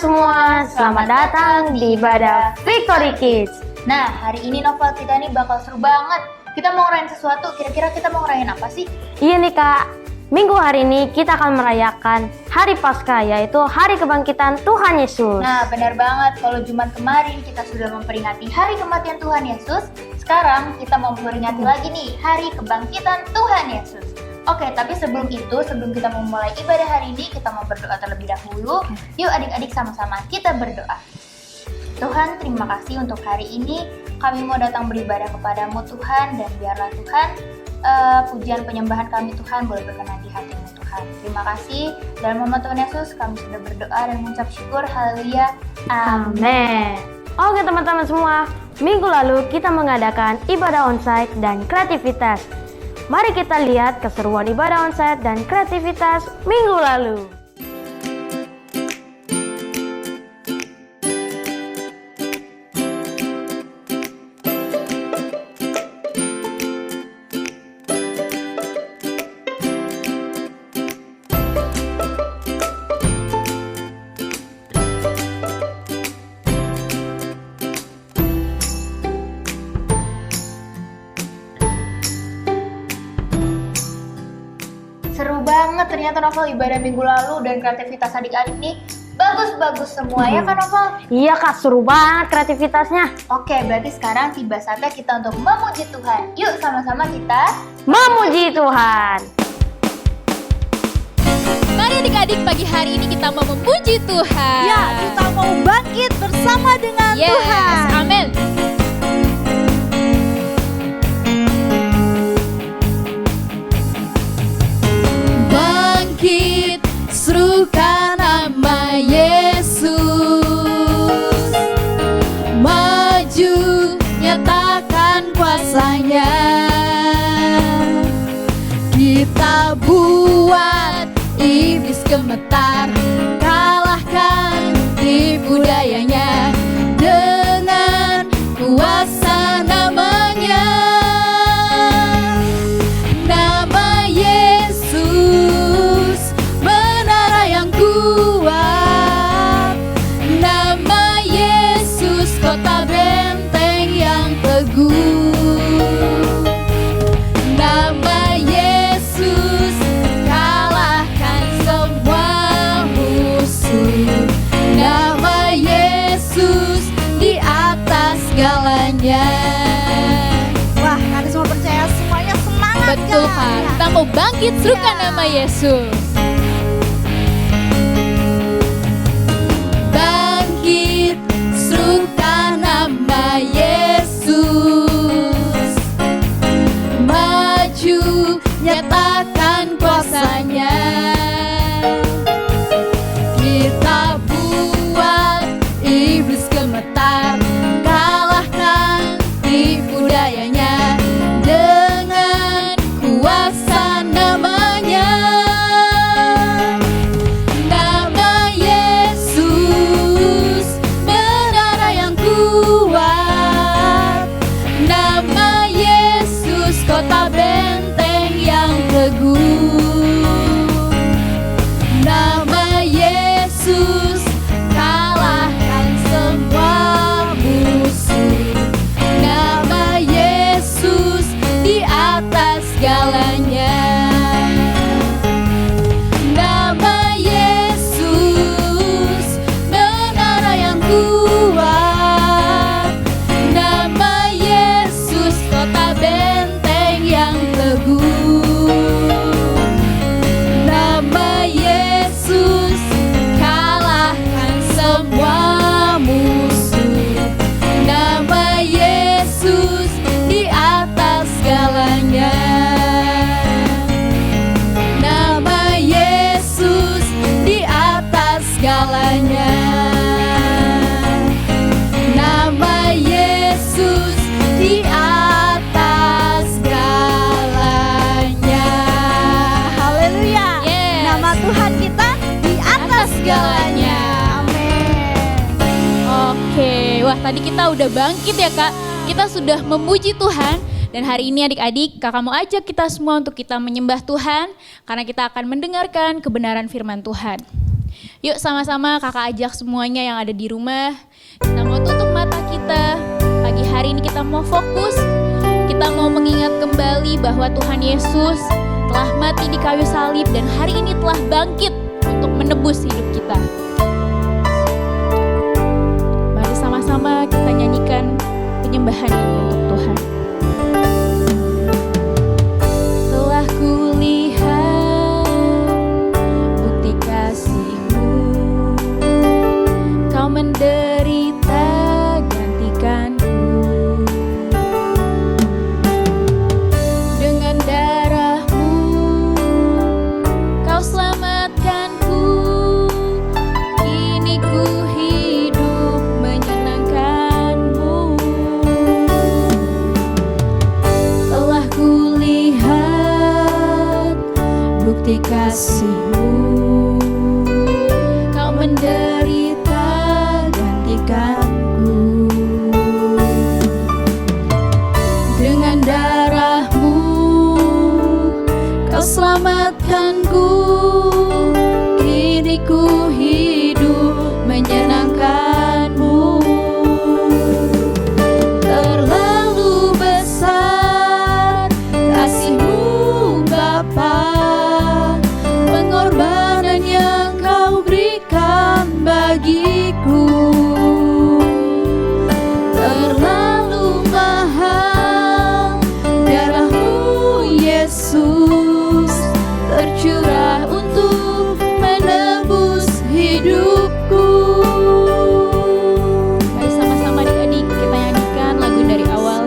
semua, selamat datang di ibadah Victory Kids. Nah, hari ini novel kita nih bakal seru banget. Kita mau ngerayain sesuatu, kira-kira kita mau ngerayain apa sih? Iya nih Kak, minggu hari ini kita akan merayakan Hari Paskah, yaitu Hari Kebangkitan Tuhan Yesus. Nah, benar banget. Kalau Jumat kemarin kita sudah memperingati Hari Kematian Tuhan Yesus, sekarang kita mau memperingati lagi nih Hari Kebangkitan Tuhan Yesus. Oke, tapi sebelum kita memulai ibadah hari ini, kita mau berdoa terlebih dahulu. Yuk adik-adik sama-sama kita berdoa. Tuhan, terima kasih untuk hari ini. Kami mau datang beribadah kepadamu Tuhan, dan biarlah Tuhan pujian penyembahan kami Tuhan boleh berkenan di hati-Mu Tuhan. Terima kasih. Dalam nama Tuhan Yesus kami sudah berdoa dan mengucap syukur. Haleluya. Amin. Oke teman-teman semua, minggu lalu kita mengadakan ibadah onsite dan kreativitas. Mari kita lihat keseruan ibadah onsite dan kreativitas minggu lalu. Seru banget ternyata novel ibadah minggu lalu, dan kreativitas adik-adik nih bagus-bagus semua ya kan novel? Iya Kak, seru banget kreativitasnya. Oke, berarti sekarang tiba saatnya kita untuk memuji Tuhan. Yuk sama-sama kita Memuji Tuhan. Mari adik-adik, pagi hari ini kita mau memuji Tuhan. Ya, kita mau bangkit bersama dengan Yes, Tuhan. amin. Bangkit, serukan nama Yesus. Maju, nyatakan kuasanya. Kita buat iblis gemetar, kalahkan tipu dayanya dengan kuasa namanya. Nama Yesus, menara yang kuat. Nama Yesus, kota benteng yang teguh. Nama Yesus, kalahkan semua musuh. Nama Yesus, di atas segalanya. Wah, hari semua percaya semuanya semangat Betul kan? Kita mau bangkit, serukan nama Yesus. Bangkit, serukan nama Yesus. Maju, nyatakan kuasanya. Kita buat iblis gemetar, kalahkan tipu dayanya dengan kuasa namanya. Nama Yesus, menara yang kuat. Nama Yesus, kota benteng yang teguh. Nama Yesus, kalahkan semua musuh. Nama Yesus, di atas segalanya. Nama Yesus, menara yang kuat. Nama Yesus, kota benteng yang teguh. Nama Yesus, kalahkan semua musuh. Nama Yesus, di atas segalanya. Nama Yesus, di atas segalanya. Nama Yesus, di atas segalanya. Haleluya. Yes. Nama Tuhan kita di atas segalanya. Amin. Oke, wah tadi kita udah bangkit ya Kak. Kita sudah memuji Tuhan. Dan hari ini adik-adik, kakak mau ajak kita semua untuk kita menyembah Tuhan. Karena kita akan mendengarkan kebenaran firman Tuhan. Yuk sama-sama kakak ajak semuanya yang ada di rumah. Kita mau tutup mata kita. Pagi hari ini kita mau fokus. Kita mau mengingat kembali bahwa Tuhan Yesus telah mati di kayu salib dan hari ini telah bangkit untuk menebus hidup kita. Mari sama-sama kita nyanyikan penyembahan ini untuk Tuhan. Telah kulihat bukti kasih-Mu, Kau menderita gantikanku. Dengan darah-Mu Kau selamatkanku. Kini ku hidup menyenangkan-Mu. Telah kulihat bukti kasih-Mu, Kau menderita gantikanku. Dengan darah-Mu Kau selamatkanku. Kini ku hidup menyenangkan-Mu. Terlalu besar kasih-Mu Bapa, pengorbanan yang Kau berikan bagiku. Terlalu mahal darah-Mu Yesus, tercurah untuk menebus hidupku. Mari sama-sama adik-adik kita nyanyikan lagu dari awal.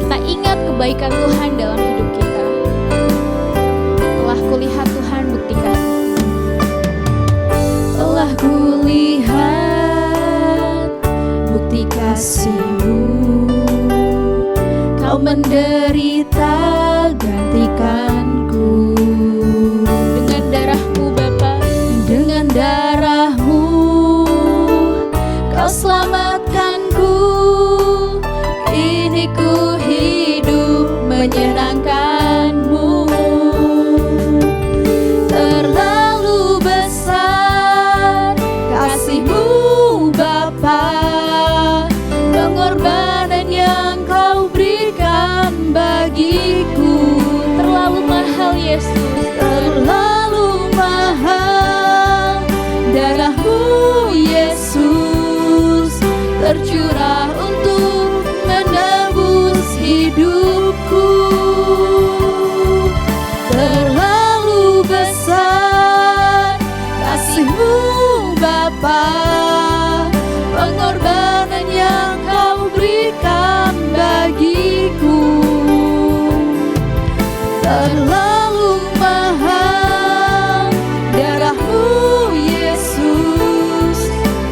Kita ingat kebaikan Tuhan dalam hidup kita. Telah kulihat Tuhan bukti kasih. Telah kulihat bukti kasih-Mu, Kau menderita gantikanku. Dengan darah-Mu Bapa, dengan darah-Mu Kau selamatkanku. Kini ku hidup menyenangkan-Mu. Terlalu besar kasih-Mu Bapa, pengorbanan yang Kau berikan bagiku. Terlalu mahal Yesus, terlalu mahal darah-Mu Yesus, tercurah untuk menebus hidupku. Terlalu besar kasih-Mu Bapa, pengorbanan yang Kau berikan bagiku. Terlalu mahal darah-Mu Yesus,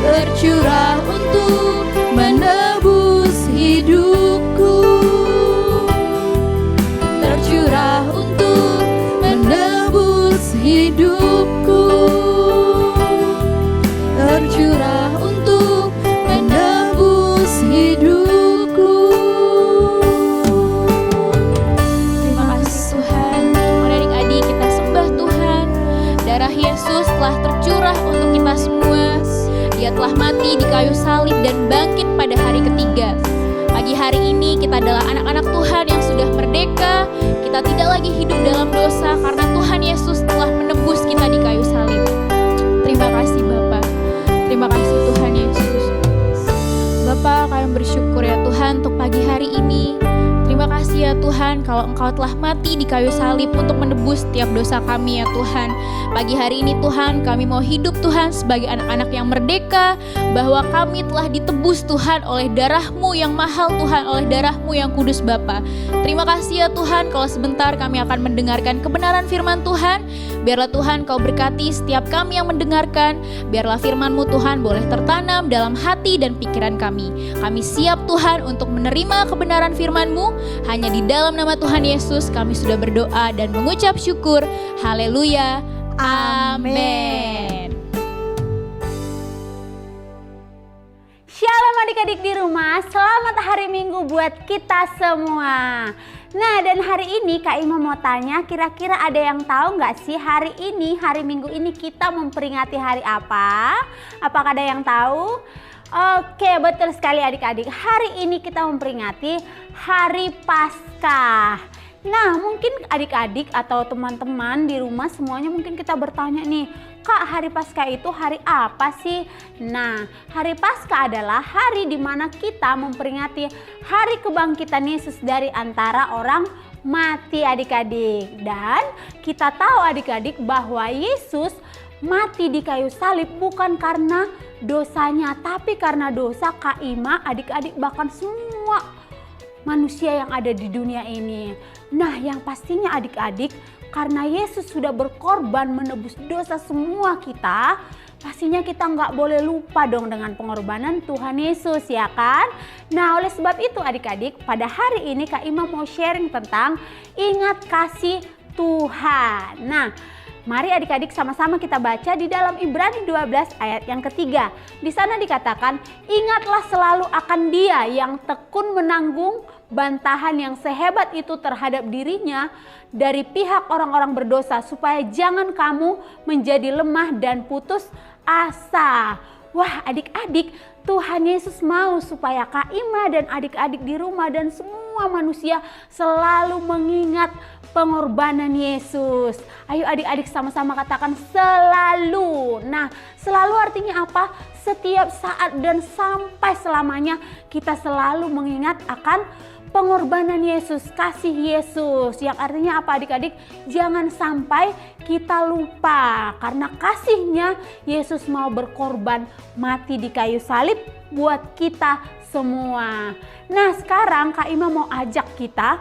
tercurah untuk menebus hidupku. Tercurah untuk menebus hidupku. Tercurah untuk menebus hidupku. Terima kasih Tuhan. Mari adik-adik kita sembah Tuhan. Darah Yesus telah tercurah untuk kita semua. Dia telah mati di kayu salib dan bangkit pada hari ketiga. Pagi hari ini kita adalah anak-anak Tuhan yang sudah merdeka. Kita tidak lagi hidup dalam dosa karena Tuhan Yesus telah menebus kita di kayu salib. Terima kasih Bapa. Terima kasih Tuhan Yesus. Bapa, kami bersyukur ya Tuhan untuk pagi hari ini. Terima kasih ya Tuhan kalau Engkau telah mati di kayu salib untuk menebus setiap dosa kami ya Tuhan. Pagi hari ini Tuhan kami mau hidup Tuhan sebagai anak-anak yang merdeka, bahwa kami telah ditebus Tuhan oleh darah-Mu yang mahal Tuhan, oleh darah-Mu yang kudus Bapa. Terima kasih ya Tuhan kalau sebentar kami akan mendengarkan kebenaran firman Tuhan. Biarlah Tuhan Kau berkati setiap kami yang mendengarkan. Biarlah firman-Mu Tuhan boleh tertanam dalam hati dan pikiran kami. Kami siap Tuhan untuk menerima kebenaran firman-Mu. Hanya di dalam nama Tuhan Yesus kami sudah berdoa dan mengucap syukur. Haleluya. Amin. Shalom adik-adik. adik-adik di rumah, selamat hari Minggu buat kita semua. Nah, dan hari ini Kak Ima mau tanya, kira-kira ada yang tahu nggak sih hari ini, hari Minggu ini kita memperingati hari apa? Apakah ada yang tahu? Oke, betul sekali adik-adik. Hari ini kita memperingati Hari Paskah. Nah, mungkin adik-adik atau teman-teman di rumah semuanya mungkin kita bertanya nih, Kak, hari Paskah itu hari apa sih? Nah, hari Paskah adalah hari di mana kita memperingati hari kebangkitan Yesus dari antara orang mati adik-adik. Dan kita tahu adik-adik bahwa Yesus mati di kayu salib bukan karena dosanya, tapi karena dosa Kak Ima, adik-adik, bahkan semua manusia yang ada di dunia ini. Nah, yang pastinya adik-adik, karena Yesus sudah berkorban menebus dosa semua kita, pastinya kita nggak boleh lupa dong dengan pengorbanan Tuhan Yesus, ya kan? Nah, oleh sebab itu adik-adik, pada hari ini Kak Ima mau sharing tentang ingat kasih Tuhan. Nah, mari adik-adik sama-sama kita baca di dalam Ibrani 12 ayat yang ketiga. Di sana dikatakan, ingatlah selalu akan Dia yang tekun menanggung bantahan yang sehebat itu terhadap dirinya dari pihak orang-orang berdosa, supaya jangan kamu menjadi lemah dan putus asa. Wah adik-adik, Tuhan Yesus mau supaya Kak Ima dan adik-adik di rumah dan semua manusia selalu mengingat pengorbanan Yesus. Ayo adik-adik sama-sama katakan selalu. Nah, selalu artinya apa? Setiap saat dan sampai selamanya kita selalu mengingat akan pengorbanan Yesus, kasih Yesus. Yang artinya apa adik-adik? Jangan sampai kita lupa karena kasihnya Yesus mau berkorban mati di kayu salib buat kita semua. Nah, sekarang Kak Ima mau ajak kita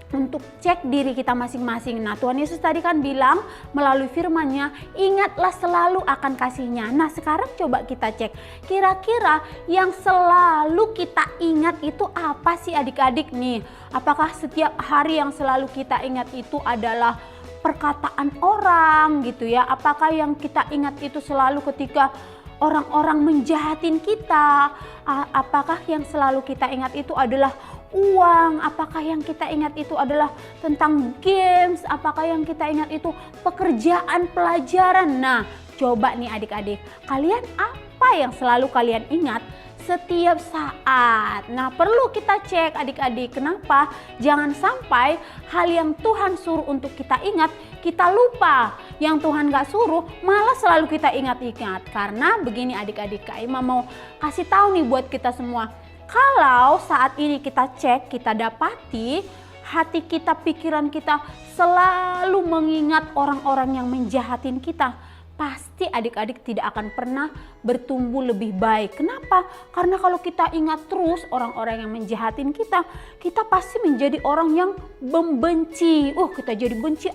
untuk cek diri kita masing-masing. Nah, Tuhan Yesus tadi kan bilang melalui firman-Nya, ingatlah selalu akan kasih-Nya. Nah, sekarang coba kita cek, kira-kira yang selalu kita ingat itu apa sih adik-adik nih? Apakah setiap hari yang selalu kita ingat itu adalah perkataan orang gitu ya? Apakah yang kita ingat itu selalu ketika orang-orang menjahatin kita? Apakah yang selalu kita ingat itu adalah uang? Apakah yang kita ingat itu adalah tentang games? Apakah yang kita ingat itu pekerjaan, pelajaran? Nah, coba nih adik-adik, kalian apa yang selalu kalian ingat setiap saat? Nah, perlu kita cek adik-adik. Kenapa? Jangan sampai hal yang Tuhan suruh untuk kita ingat, kita lupa. Yang Tuhan gak suruh, malah selalu kita ingat-ingat. Karena begini adik-adik, Kak Ima mau kasih tahu nih buat kita semua. Kalau saat ini kita cek, kita dapati hati kita, pikiran kita selalu mengingat orang-orang yang menjahatin kita, pasti adik-adik tidak akan pernah bertumbuh lebih baik. Kenapa? Karena kalau kita ingat terus orang-orang yang menjahatin kita, kita pasti menjadi orang yang membenci. Kita jadi benci,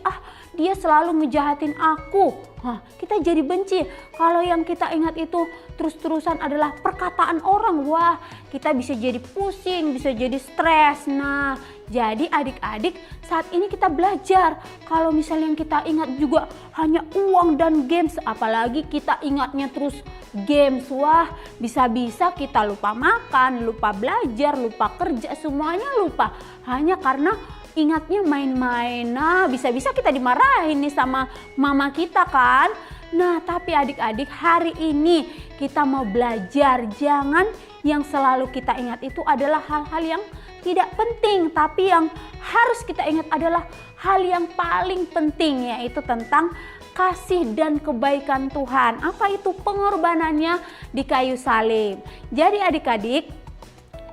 dia selalu ngejahatin aku. Kita jadi benci. Kalau yang kita ingat itu terus-terusan adalah perkataan orang, wah kita bisa jadi pusing, bisa jadi stres. Nah, jadi adik-adik, saat ini kita belajar kalau misalnya yang kita ingat juga hanya uang dan games, apalagi kita ingatnya terus games, wah bisa-bisa kita lupa makan, lupa belajar, lupa kerja, semuanya lupa hanya karena ingatnya main-main. Nah, bisa-bisa kita dimarahin nih sama mama kita kan. Nah, tapi adik-adik, hari ini kita mau belajar, jangan yang selalu kita ingat itu adalah hal-hal yang tidak penting, tapi yang harus kita ingat adalah hal yang paling penting, yaitu tentang kasih dan kebaikan Tuhan. Apa itu? Pengorbanannya di kayu salib. Jadi adik-adik,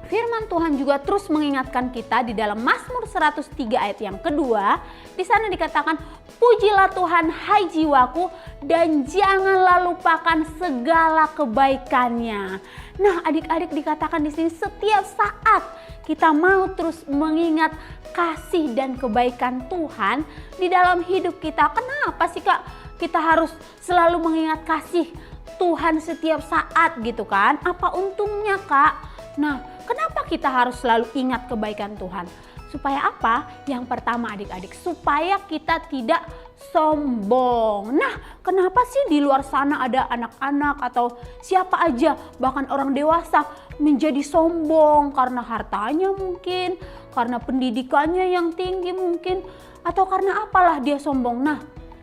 firman Tuhan juga terus mengingatkan kita di dalam Mazmur 103 ayat yang kedua. Di sana dikatakan, pujilah Tuhan hai jiwaku dan janganlah lupakan segala kebaikannya. Nah, adik-adik, dikatakan di sini setiap saat kita mau terus mengingat kasih dan kebaikan Tuhan di dalam hidup kita. Kenapa sih Kak kita harus selalu mengingat kasih Tuhan setiap saat gitu kan? Apa untungnya Kak? Nah, kenapa kita harus selalu ingat kebaikan Tuhan? Supaya apa? Yang pertama adik-adik, supaya kita tidak sombong. Nah, kenapa sih di luar sana ada anak-anak atau siapa aja, bahkan orang dewasa menjadi sombong karena hartanya mungkin, karena pendidikannya yang tinggi mungkin, atau karena apalah dia sombong. Nah,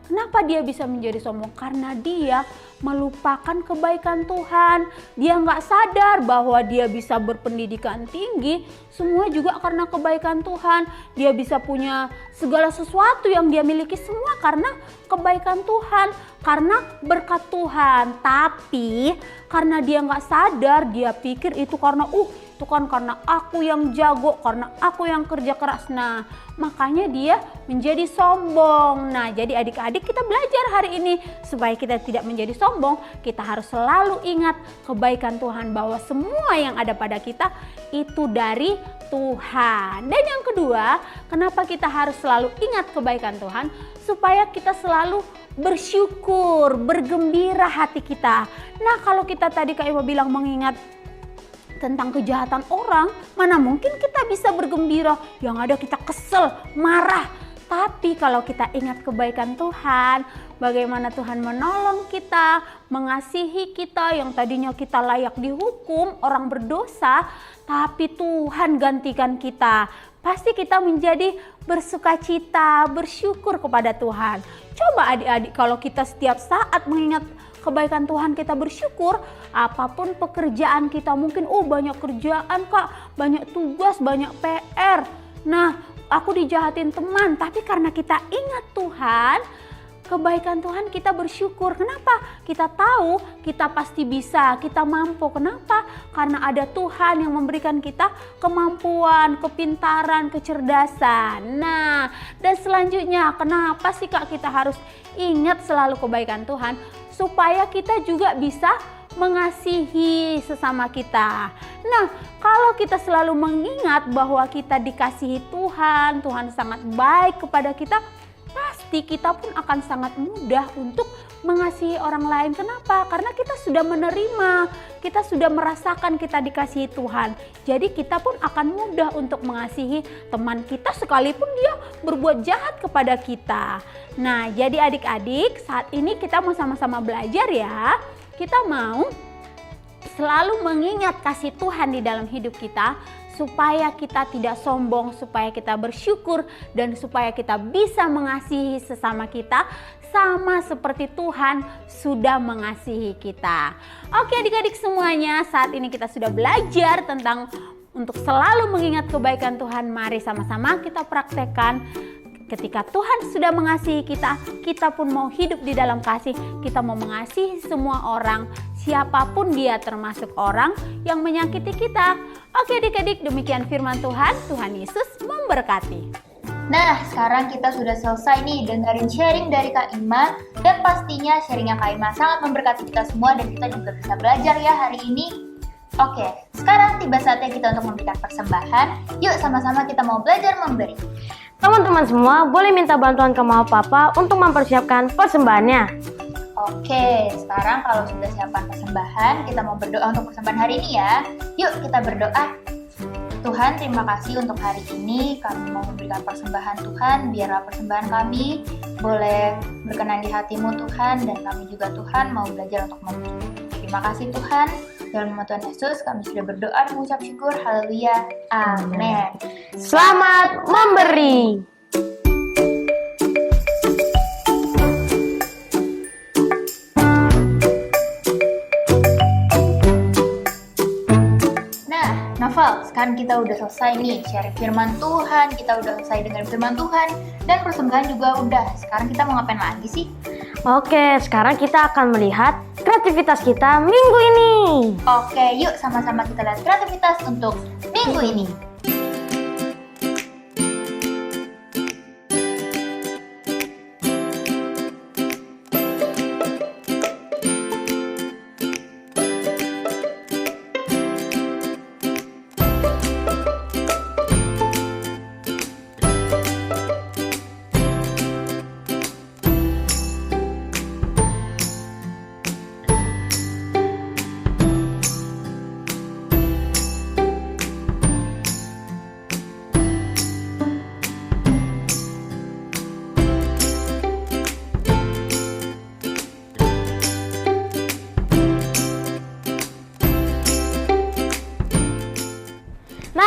kenapa dia bisa menjadi sombong? Karena dia melupakan kebaikan Tuhan. Dia nggak sadar bahwa dia bisa berpendidikan tinggi, semua juga karena kebaikan Tuhan. Dia bisa punya segala sesuatu yang dia miliki semua karena kebaikan Tuhan, karena berkat Tuhan. Tapi karena dia nggak sadar, dia pikir itu karena itu kan karena aku yang jago, karena aku yang kerja keras. Nah, makanya dia menjadi sombong. Nah, jadi adik-adik kita belajar hari ini supaya kita tidak menjadi sombong. Kita harus selalu ingat kebaikan Tuhan, bahwa semua yang ada pada kita itu dari Tuhan. Dan yang kedua, kenapa kita harus selalu ingat kebaikan Tuhan? Supaya kita selalu bersyukur, bergembira hati kita. Nah, kalau kita tadi Kak Ima bilang mengingat tentang kejahatan orang, mana mungkin kita bisa bergembira, yang ada kita kesel, marah. Tapi kalau kita ingat kebaikan Tuhan, bagaimana Tuhan menolong kita, mengasihi kita, yang tadinya kita layak dihukum, orang berdosa, tapi Tuhan gantikan kita. Pasti kita menjadi bersukacita, bersyukur kepada Tuhan. Coba adik-adik, kalau kita setiap saat mengingat kebaikan Tuhan, kita bersyukur, apapun pekerjaan kita, mungkin banyak kerjaan Kak, banyak tugas, banyak PR. Nah, aku dijahatin teman, tapi karena kita ingat Tuhan, kebaikan Tuhan, kita bersyukur. Kenapa? Kita tahu kita pasti bisa, kita mampu. Kenapa? Karena ada Tuhan yang memberikan kita kemampuan, kepintaran, kecerdasan. Nah, dan selanjutnya, kenapa sih Kak kita harus ingat selalu kebaikan Tuhan? Supaya kita juga bisa mengasihi sesama kita. Nah, kalau kita selalu mengingat bahwa kita dikasihi Tuhan, Tuhan sangat baik kepada kita, pasti kita pun akan sangat mudah untuk mengasihi orang lain. Kenapa? Karena kita sudah menerima, kita sudah merasakan kita dikasihi Tuhan. Jadi kita pun akan mudah untuk mengasihi teman kita sekalipun dia berbuat jahat kepada kita. Nah, jadi adik-adik, saat ini kita mau sama-sama belajar ya. Kita mau selalu mengingat kasih Tuhan di dalam hidup kita, supaya kita tidak sombong, supaya kita bersyukur, dan supaya kita bisa mengasihi sesama kita sama seperti Tuhan sudah mengasihi kita. Oke adik-adik semuanya, saat ini kita sudah belajar tentang untuk selalu mengingat kebaikan Tuhan. Mari sama-sama kita praktekkan. Ketika Tuhan sudah mengasihi kita, kita pun mau hidup di dalam kasih. Kita mau mengasihi semua orang, siapapun dia, termasuk orang yang menyakiti kita. Oke adik-adik, demikian firman Tuhan. Tuhan Yesus memberkati. Nah, sekarang kita sudah selesai nih dengerin sharing dari Kak Ima. Dan pastinya sharingnya Kak Ima sangat memberkati kita semua, dan kita juga bisa belajar ya hari ini. Oke, sekarang tiba saatnya kita untuk memberikan persembahan. Yuk sama-sama kita mau belajar memberi. Teman-teman semua boleh minta bantuan ke Mama Papa untuk mempersiapkan persembahannya. Oke, sekarang kalau sudah siapkan persembahan, kita mau berdoa untuk persembahan hari ini ya. Yuk kita berdoa. Tuhan, terima kasih untuk hari ini. Kami mau memberikan persembahan Tuhan. Biarlah persembahan kami boleh berkenan di hati-Mu Tuhan. Dan kami juga Tuhan mau belajar untuk memberi. Terima kasih Tuhan. Dalam nama Tuhan Yesus kami sudah berdoa dan mengucap syukur. Haleluya. Amin. Selamat memberi. Novel, sekarang kita udah selesai nih share firman Tuhan, kita udah selesai dengan firman Tuhan, dan persembahan juga udah. Sekarang kita mau ngapain lagi sih? Oke, sekarang kita akan melihat kreativitas kita minggu ini. Oke, yuk sama-sama kita lihat kreativitas untuk minggu ini.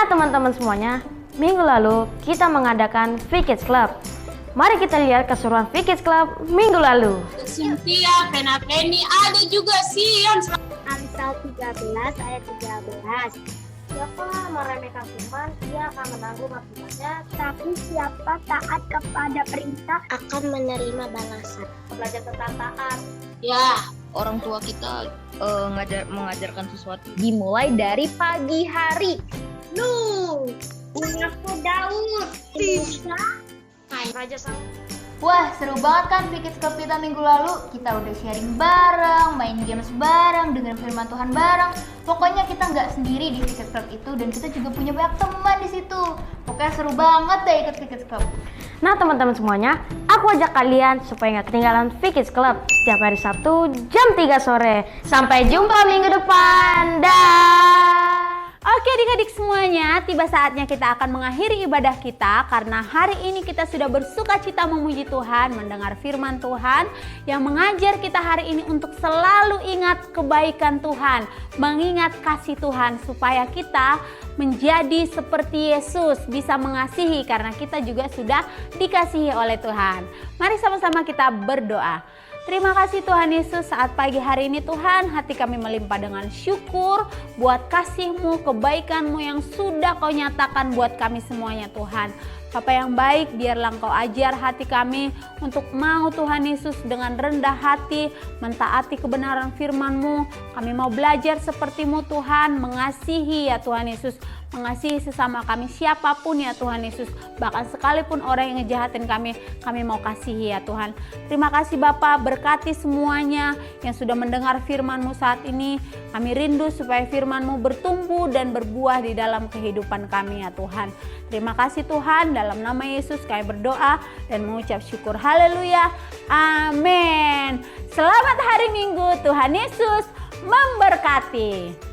teman-teman semuanya, minggu lalu kita mengadakan V-Kids Club. Mari kita lihat keseruan V-Kids Club minggu lalu. Cynthia, Pena-Peni, ada juga Sion. Amsal 13 ayat 13. Siapa meremehkan firman, ia akan menanggung akibatnya. Tapi siapa taat kepada perintah akan menerima balasan. Belajar tentang taat. Ya, orang tua kita mengajarkan sesuatu dimulai dari pagi hari. Nuh, anakku Daud. Bisa. Raja Saul. Wah, seru banget kan V-Kids Club kita minggu lalu. Kita udah sharing bareng, main games bareng, dengerin firman Tuhan bareng. Pokoknya kita nggak sendiri di V-Kids Club itu, dan kita juga punya banyak teman di situ. Pokoknya seru banget deh ikut V-Kids Club. Nah teman-teman semuanya, aku ajak kalian supaya nggak ketinggalan V-Kids Club setiap hari Sabtu jam 3 sore. Sampai jumpa minggu depan. Dah. Oke adik-adik semuanya, tiba saatnya kita akan mengakhiri ibadah kita karena hari ini kita sudah bersuka cita memuji Tuhan, mendengar firman Tuhan yang mengajar kita hari ini untuk selalu ingat kebaikan Tuhan, mengingat kasih Tuhan supaya kita menjadi seperti Yesus, bisa mengasihi karena kita juga sudah dikasihi oleh Tuhan. Mari sama-sama kita berdoa. Terima kasih Tuhan Yesus, saat pagi hari ini Tuhan, hati kami melimpah dengan syukur buat kasih-Mu, kebaikan-Mu yang sudah Kau nyatakan buat kami semuanya Tuhan. Bapa yang baik, biarlah Engkau ajar hati kami untuk mau Tuhan Yesus dengan rendah hati mentaati kebenaran firman-Mu. Kami mau belajar seperti-Mu Tuhan, mengasihi ya Tuhan Yesus, mengasihi sesama kami siapapun ya Tuhan Yesus. Bahkan sekalipun orang yang ngejahatin kami mau kasihi ya Tuhan. Terima kasih Bapa, berkati semuanya yang sudah mendengar firman-Mu saat ini. Kami rindu supaya firman-Mu bertumbuh dan berbuah di dalam kehidupan kami ya Tuhan. Terima kasih Tuhan, dalam nama Yesus kami berdoa dan mengucap syukur. Haleluya, amin. Selamat hari Minggu, Tuhan Yesus memberkati.